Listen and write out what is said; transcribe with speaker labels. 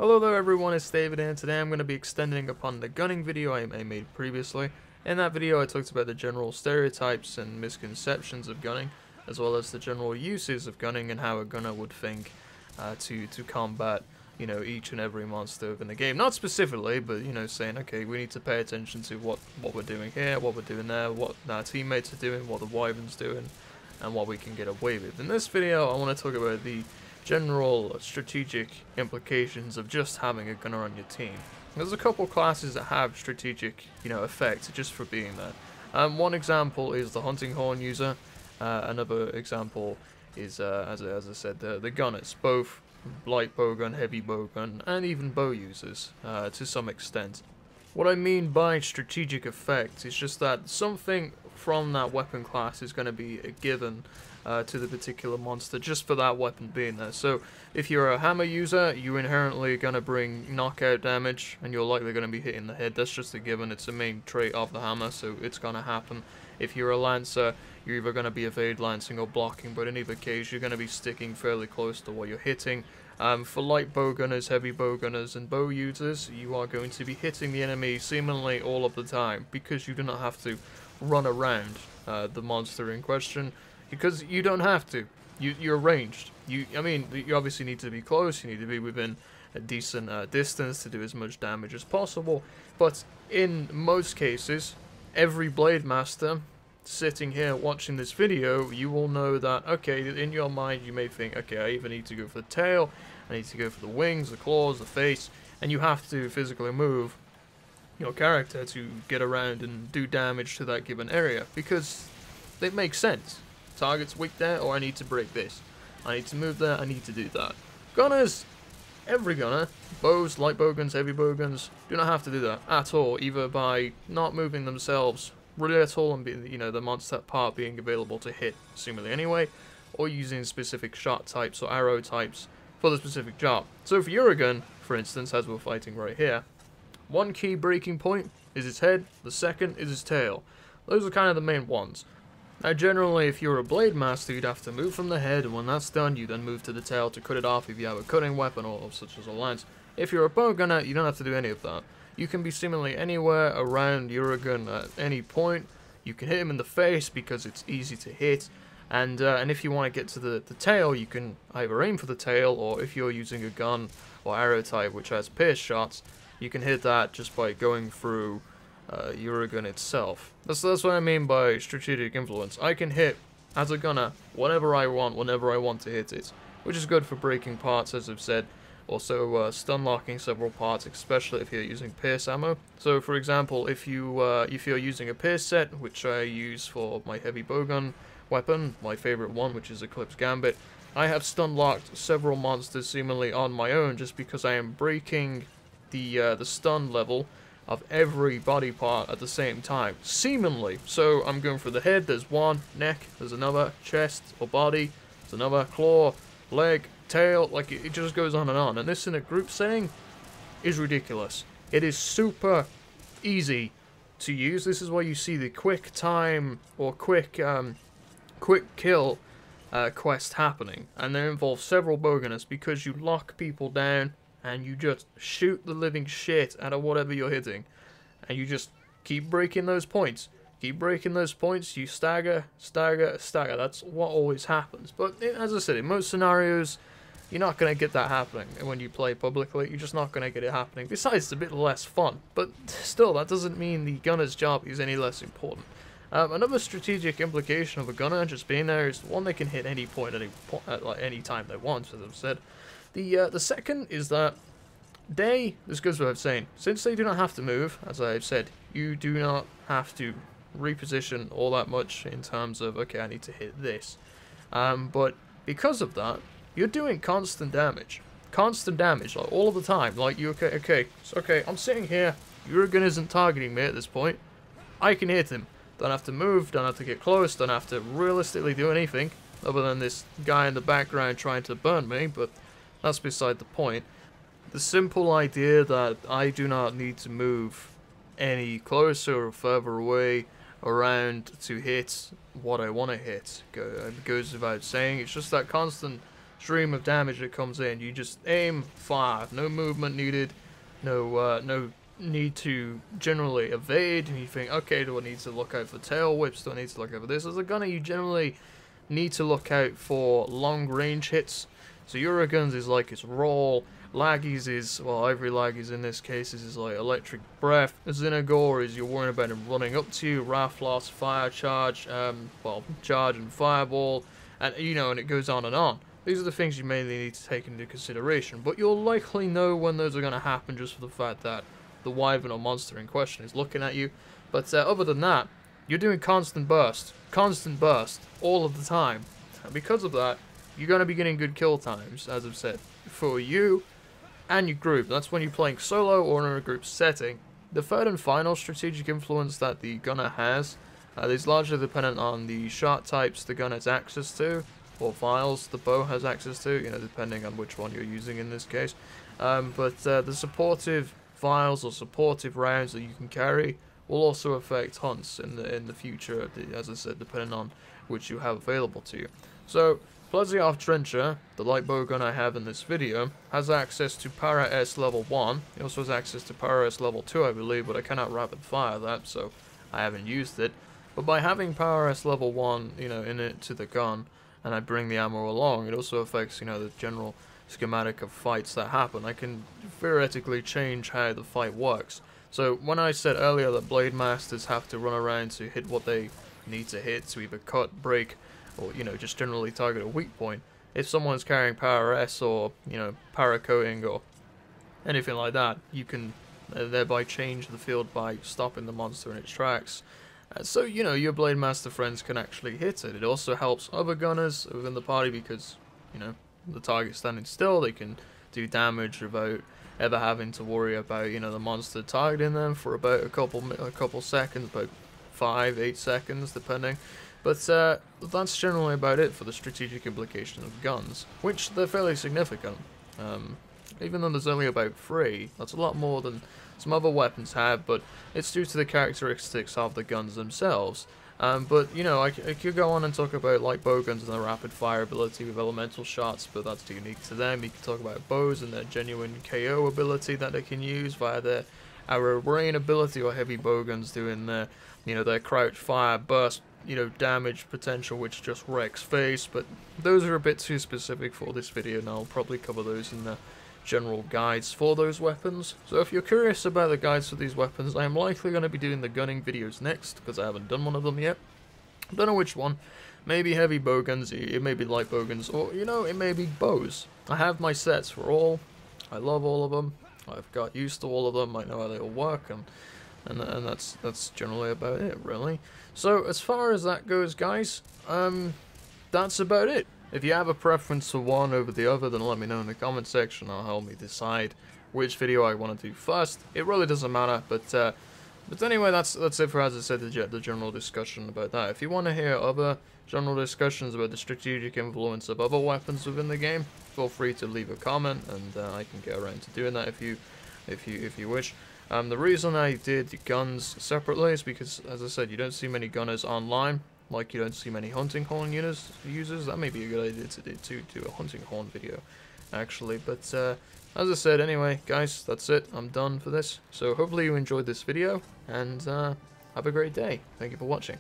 Speaker 1: Hello there everyone, it's David, and today I'm going to be extending upon the gunning video I made previously. In that video I talked about the general stereotypes and misconceptions of gunning, as well as the general uses of gunning and how a gunner would think to combat, each and every monster within the game. Not specifically, but, saying, okay, we need to pay attention to what we're doing here, what we're doing there, what our teammates are doing, what the wyvern's doing, and what we can get away with. In this video I want to talk about the general strategic implications of just having a gunner on your team. There's a couple classes that have strategic, effects just for being there. One example is the hunting horn user. Another example is, as I said, the gunners, both light bowgun, heavy bowgun, and even bow users to some extent. What I mean by strategic effect is just that something from that weapon class is going to be a given to the particular monster just for that weapon being there. So if you're a hammer user, you're inherently going to bring knockout damage and you're likely going to be hitting the head. That's just a given. It's a main trait of the hammer, so it's going to happen. If you're a lancer, you're either going to be evade lancing or blocking, but in either case you're going to be sticking fairly close to what you're hitting. For light bowgunners, heavy bowgunners, and bow users, you are going to be hitting the enemy seemingly all of the time because you do not have to run around the monster in question, because you don't have to. You're ranged. You obviously need to be close, you need to be within a decent distance to do as much damage as possible, but in most cases, every blade master sitting here watching this video, you will know that, okay, in your mind you may think, okay, I either need to go for the tail, I need to go for the wings, the claws, the face, and you have to physically move your character to get around and do damage to that given area, because it makes sense. Target's weak there, or I need to break this. I need to move there, I need to do that. Gunners, every gunner, bows, light bowguns, heavy bowguns, do not have to do that at all, either by not moving themselves really at all and the monster part being available to hit seemingly anyway, or using specific shot types or arrow types for the specific job. So if you're a gun, for instance, as we're fighting right here, one key breaking point is its head, the second is its tail. Those are kind of the main ones. Now generally, if you're a blade master, you'd have to move from the head, and when that's done, you then move to the tail to cut it off if you have a cutting weapon or such as a lance. If you're a bow gunner, you don't have to do any of that. You can be seemingly anywhere around your gun at any point. You can hit him in the face because it's easy to hit, and if you want to get to the tail, you can either aim for the tail, or if you're using a gun or arrow type which has pierce shots, you can hit that just by going through your gun itself. That's what I mean by strategic influence. I can hit, as a gunner, whenever I want to hit it, which is good for breaking parts, as I've said. Also stun locking several parts, especially if you're using pierce ammo. So for example, if you're using a pierce set, which I use for my heavy bowgun weapon, my favorite one, which is Eclipse Gambit, I have stun locked several monsters seemingly on my own just because I am breaking the stun level of every body part at the same time, seemingly. So I'm going for the head, there's one, neck, there's another, chest or body, there's another, claw, leg, tail, like it just goes on, and this in a group setting is ridiculous. It is super easy to use. This is why you see the quick time or quick kill quest happening, and they involve several bowgunners because you lock people down and you just shoot the living shit out of whatever you're hitting, and you just keep breaking those points. Keep breaking those points, you stagger, stagger, stagger. That's what always happens. But as I said, in most scenarios, you're not going to get that happening. And when you play publicly, you're just not going to get it happening. Besides, it's a bit less fun. But still, that doesn't mean the gunner's job is any less important. Another strategic implication of a gunner just being there is one, they can hit any point at any time they want, as I've said. The second is that this goes without saying, since they do not have to move, as I've said, you do not have to reposition all that much in terms of, okay, I need to hit this. But because of that, you're doing constant damage, like all of the time. Like okay, I'm sitting here, your gun isn't targeting me at this point, I can hit him, don't have to move, don't have to get close, don't have to realistically do anything other than this guy in the background trying to burn me, but that's beside the point. The simple idea that I do not need to move any closer or further away around to hit what I want to hit goes without saying. It's just that constant stream of damage that comes in. You just aim, fire, no movement needed, no need to generally evade. And you think, okay, do I need to look out for tail whips? Do I need to look out for this? As a gunner, you generally need to look out for long range hits. So Euroguns is like its roll. Laggies is, well, Ivory Laggies in this case is like electric breath. Zinagor is you're worrying about him running up to you. Raflos, fire charge, well, charge and fireball, and and it goes on and on. These are the things you mainly need to take into consideration, but you'll likely know when those are going to happen just for the fact that the wyvern or monster in question is looking at you. But other than that, you're doing constant burst, all of the time. And because of that, you're going to be getting good kill times, as I've said, for you and your group. That's when you're playing solo or in a group setting. The third and final strategic influence that the gunner has is largely dependent on the shot types the gun has access to, or files the bow has access to, depending on which one you're using in this case. But the supportive files or supportive rounds that you can carry will also affect hunts in the future, as I said, depending on which you have available to you. So, Plesioff Trencher, the light bow gun I have in this video, has access to Para S level 1. It also has access to Para S level 2, I believe, but I cannot rapid fire that, so I haven't used it. But by having Para S level 1, in it to the gun, and I bring the ammo along, it also affects, the general schematic of fights that happen. I can theoretically change how the fight works. So when I said earlier that Blade Masters have to run around to hit what they need to hit, to either cut, break, or just generally target a weak point, if someone's carrying Power S or para coating or anything like that, you can thereby change the field by stopping the monster in its tracks. So your Blade Master friends can actually hit it. It also helps other gunners within the party because the target's standing still. They can do damage without ever having to worry about the monster targeting them for about a couple seconds, about 5-8 seconds depending. But that's generally about it for the strategic implications of guns, which they're fairly significant. Even though there's only about 3, that's a lot more than some other weapons have, but it's due to the characteristics of the guns themselves. But I could go on and talk about like bow guns and their rapid fire ability with elemental shots, but that's unique to them. You can talk about bows and their genuine KO ability that they can use via their arrow rain ability, or heavy bow guns doing their their crouch fire burst damage potential, which just wrecks face. But those are a bit too specific for this video, and I'll probably cover those in the general guides for those weapons. So if you're curious about the guides for these weapons, I am likely going to be doing the gunning videos next, because I haven't done one of them yet. I don't know which one. Maybe heavy bowguns, it may be light bowguns, or it may be bows. I have my sets for all. I love all of them. I've got used to all of them. I know how they all work, and that's generally about it, really. So as far as that goes, guys, that's about it. If you have a preference for one over the other, then let me know in the comment section. That'll help me decide which video I want to do first. It really doesn't matter, but anyway, that's it for, as I said, the general discussion about that. If you want to hear other general discussions about the strategic influence of other weapons within the game, feel free to leave a comment, and I can get around to doing that if you wish. The reason I did guns separately is because, as I said, you don't see many gunners online, like you don't see many hunting horn users. That may be a good idea to do a hunting horn video, actually. But as I said, anyway, guys, that's it. I'm done for this. So hopefully you enjoyed this video, and have a great day. Thank you for watching.